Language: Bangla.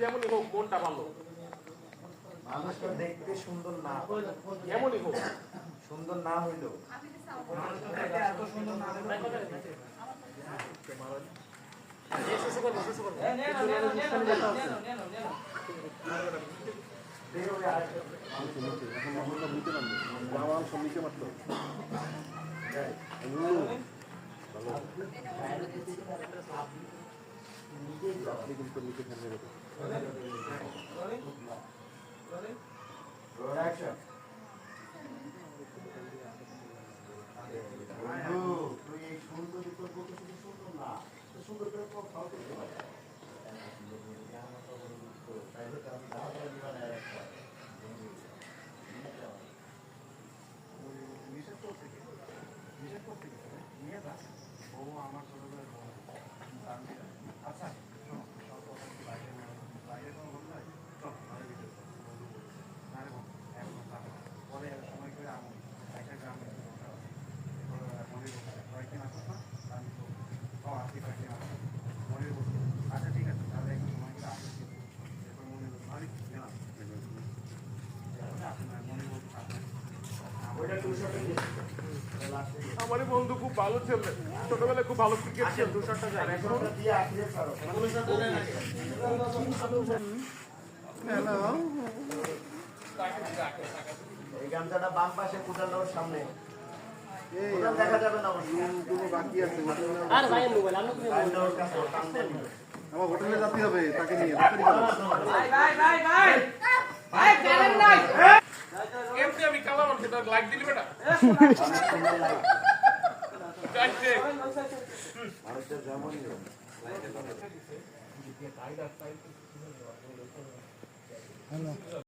যেমনই হোক মনটা ভালো। মানুষটা দেখতে সুন্দর না যেমনই হোক সুন্দর না হইলো এত সুন্দর না তুই এই সুন্দর সুন্দর না সুন্দর করে কথা আমার বন্ধু খুব ভালো ছেলে, ছোটবেলায় খুব ভালো ক্রিকেট খেলতো। এই গামছাটা বাম পাশে কুটানোর সামনে দেখা যাবে না বাকি আছে আমার হোটেলে যেতে হবে তাকে নিয়ে আমি কালাম লাইক দিলি বেটা যেমনই